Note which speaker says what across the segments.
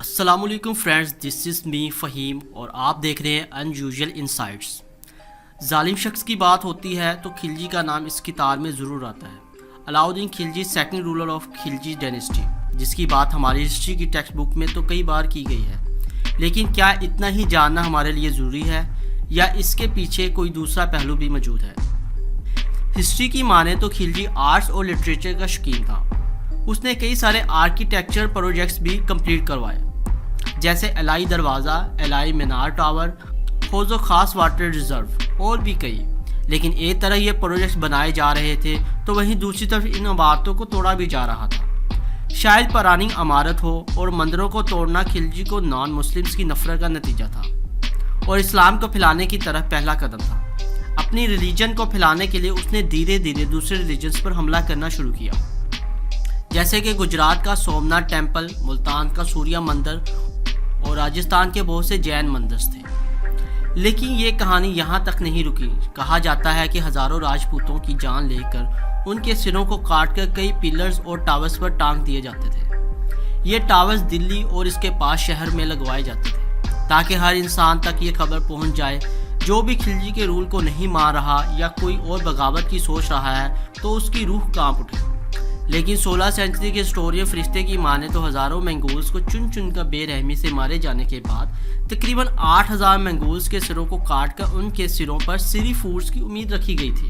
Speaker 1: السلام علیکم فرینڈز، دس از می فہیم اور آپ دیکھ رہے ہیں انیوژل انسائٹس۔ ظالم شخص کی بات ہوتی ہے تو خلجی کا نام اس کتار میں ضرور آتا ہے۔ Alauddin Khilji second ruler of Khilji dynasty, جس کی بات ہماری ہسٹری کی ٹیکسٹ بک میں تو کئی بار کی گئی ہے، لیکن کیا اتنا ہی جاننا ہمارے لیے ضروری ہے یا اس کے پیچھے کوئی دوسرا پہلو بھی موجود ہے؟ ہسٹری کی مانیں تو خلجی آرٹس اور لٹریچر کا شوقین تھا۔ اس نے کئی سارے آرکیٹیکچر پروجیکٹس بھی کمپلیٹ کروائے، جیسے الائی دروازہ، الائی مینار ٹاور، حوض و خاص واٹر ریزرو اور بھی کئی۔ لیکن ایک طرح یہ پروجیکٹس بنائے جا رہے تھے تو وہیں دوسری طرف ان عمارتوں کو توڑا بھی جا رہا تھا۔ شاید پرانی عمارت ہو اور مندروں کو توڑنا خلجی کو نان مسلمز کی نفرت کا نتیجہ تھا اور اسلام کو پھیلانے کی طرف پہلا قدم تھا۔ اپنی ریلیجن کو پھیلانے کے لیے اس نے دھیرے دھیرے دوسرے ریلیجنز پر حملہ کرنا شروع کیا، جیسے کہ گجرات کا سومناتھ ٹیمپل، ملتان کا سوریا مندر اور راجستھان کے بہت سے جین مندرز تھے۔ لیکن یہ کہانی یہاں تک نہیں رکی۔ کہا جاتا ہے کہ ہزاروں راجپوتوں کی جان لے کر ان کے سروں کو کاٹ کر کئی پلرز اور ٹاورز پر ٹانگ دیے جاتے تھے۔ یہ ٹاورز دلی اور اس کے پاس شہر میں لگوائے جاتے تھے تاکہ ہر انسان تک یہ خبر پہنچ جائے جو بھی خلجی کے رول کو نہیں مان رہا یا کوئی اور بغاوت کی سوچ رہا ہے تو اس کی روح کانپ اٹھے۔ لیکن 16 سینچری کے ہسٹورین فرشتے کی مانے تو ہزاروں منگولز کو چن چن کر بے رحمی سے مارے جانے کے بعد تقریباً 8000 منگولز کے سروں کو کاٹ کر ان کے سروں پر سری فورٹس کی امید رکھی گئی تھی۔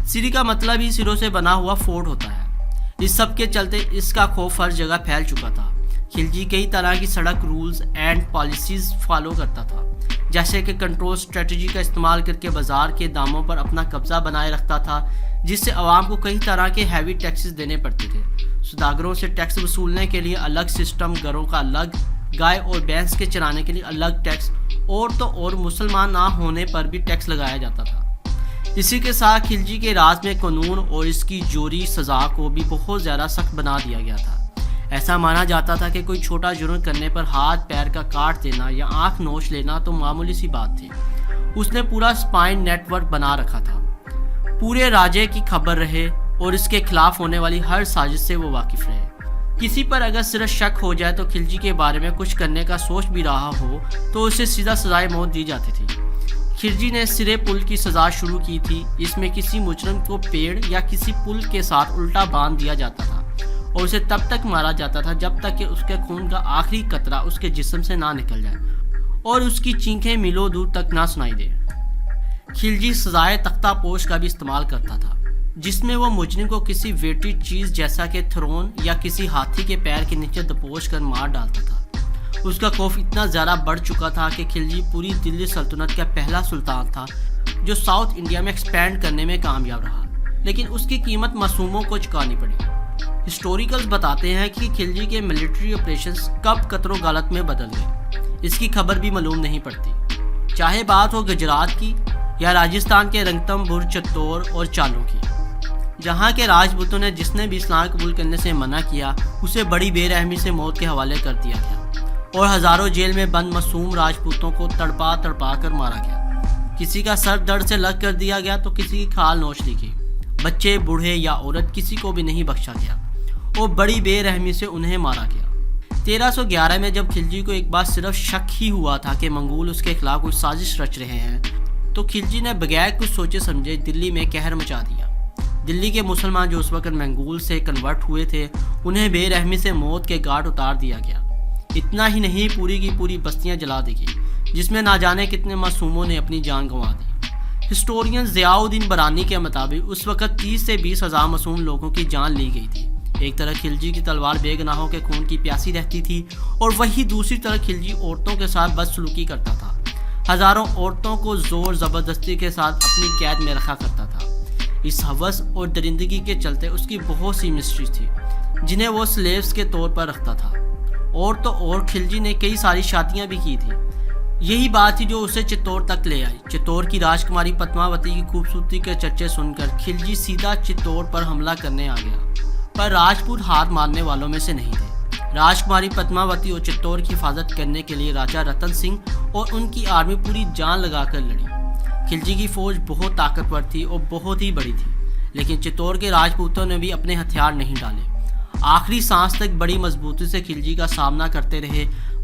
Speaker 1: سری کا مطلب ہی سروں سے بنا ہوا فورٹ ہوتا ہے۔ اس سب کے چلتے اس کا خوف ہر جگہ پھیل چکا تھا۔ خلجی کئی طرح کی سڑک رولز اینڈ پالیسیز فالو کرتا تھا، جیسے کہ کنٹرول اسٹریٹجی کا استعمال کر کے بازار کے داموں پر اپنا قبضہ بنائے رکھتا تھا، جس سے عوام کو کئی طرح کے ہیوی ٹیکسز دینے پڑتے تھے۔ سوداگروں سے ٹیکس وصولنے کے لیے الگ سسٹم، گھروں کا الگ، گائے اور بھینس کے چرانے کے لیے الگ ٹیکس، اور تو اور مسلمان نہ ہونے پر بھی ٹیکس لگایا جاتا تھا۔ اسی کے ساتھ خلجی کے راج میں قانون اور اس کی جوری سزا کو بھی بہت زیادہ سخت بنا دیا گیا تھا۔ ایسا مانا جاتا تھا کہ کوئی چھوٹا جرم کرنے پر ہاتھ پیر کا کاٹ دینا یا آنکھ نوچ لینا تو معمولی سی بات تھی۔ اس نے پورا اسپائن نیٹ ورک بنا رکھا تھا، پورے راجے کی خبر رہے اور اس کے خلاف ہونے والی ہر سازش سے وہ واقف رہے۔ کسی پر اگر صرف شک ہو جائے تو خلجی کے بارے میں کچھ کرنے کا سوچ بھی رہا ہو تو اسے سیدھا سزائے موت دی جاتی تھی۔ خلجی نے سرے پل کی سزا شروع کی تھی۔ اس میں کسی مجرم کو پیڑ یا کسی پل کے ساتھ الٹا باندھ دیا جاتا تھا اور اسے تب تک مارا جاتا تھا جب تک کہ اس کے خون کا آخری قطرہ اس کے جسم سے نہ نکل جائے اور اس کی چینخیں میلوں دور تک نہ سنائی دے۔ خلجی سزائے تختہ پوش کا بھی استعمال کرتا تھا، جس میں وہ مجرم کو کسی ویٹی چیز جیسا کہ تھرون یا کسی ہاتھی کے پیر کے نیچے دبوچ کر مار ڈالتا تھا۔ اس کا خوف اتنا زیادہ بڑھ چکا تھا کہ خلجی پوری دلی سلطنت کا پہلا سلطان تھا جو ساؤتھ انڈیا میں ایکسپینڈ کرنے میں کامیاب رہا، لیکن اس کی قیمت معصوموں کو چکانی پڑی۔ ہسٹوریکلز بتاتے ہیں کہ خلجی کے ملٹری آپریشنز کب قطر و غلط میں بدل گئے، اس کی خبر بھی معلوم نہیں پڑتی۔ چاہے بات ہو گجرات کی یا راجستھان کے رنگتم بر چتور اور چالوں کی، جہاں کے راجپوتوں نے جس نے بھی اسلام قبول کرنے سے منع کیا اسے بڑی بے رحمی سے موت کے حوالے کر دیا گیا اور ہزاروں جیل میں بند معصوم راجپوتوں کو تڑپا تڑپا کر مارا گیا۔ کسی کا سر درد سے لگ کر دیا گیا تو کسی کی کھال نوچ لی گئی۔ بچے، بوڑھے یا عورت کسی کو بھی نہیں بخشا گیا اور بڑی بے رحمی سے انہیں مارا گیا۔ 1311 میں جب خلجی کو ایک بار صرف شک ہی ہوا تھا کہ منگول اس کے خلاف کوئی سازش رچ رہے ہیں تو خلجی نے بغیر کچھ سوچے سمجھے دلی میں قہر مچا دیا۔ دلی کے مسلمان جو اس وقت منگول سے کنورٹ ہوئے تھے انہیں بے رحمی سے موت کے گھاٹ اتار دیا گیا۔ اتنا ہی نہیں، پوری کی پوری بستیاں جلا دی گئی، جس میں نہ جانے کتنے معصوموں نے اپنی جان گنوا دی۔ ہسٹورین ضیاء الدین برانی کے مطابق اس وقت 30 سے 20 ہزار معصوم لوگوں کی جان لی گئی تھی۔ ایک طرح خلجی کی تلوار بے گناہوں کے خون کی پیاسی رہتی تھی اور وہی دوسری طرف خلجی عورتوں کے ساتھ بدسلوکی کرتا تھا۔ ہزاروں عورتوں کو زور زبردستی کے ساتھ اپنی قید میں رکھا کرتا تھا۔ اس ہوس اور درندگی کے چلتے اس کی بہت سی مسٹریز تھی جنہیں وہ سلیوز کے طور پر رکھتا تھا، اور تو اور خلجی نے کئی ساری شادیاں بھی کی تھی۔ یہی بات تھی جو اسے چتور تک لے آئی۔ چتور کی راجکماری پدماوتی کی خوبصورتی کے چرچے سن کر خلجی سیدھا چتور پر حملہ کرنے آ گیا، پر راجپوت ہاتھ مارنے والوں میں سے نہیں تھے۔ راجکماری پدماوتی اور چتور کی حفاظت کرنے کے لیے راجا رتن سنگھ اور ان کی آرمی پوری جان لگا کر لڑی۔ خلجی کی فوج بہت طاقتور تھی اور بہت ہی بڑی تھی، لیکن چتور کے راجپوتوں نے بھی اپنے ہتھیار نہیں ڈالے۔ آخری سانس تک بڑی مضبوطی سے خلجی کا سامنا کرتے رہے،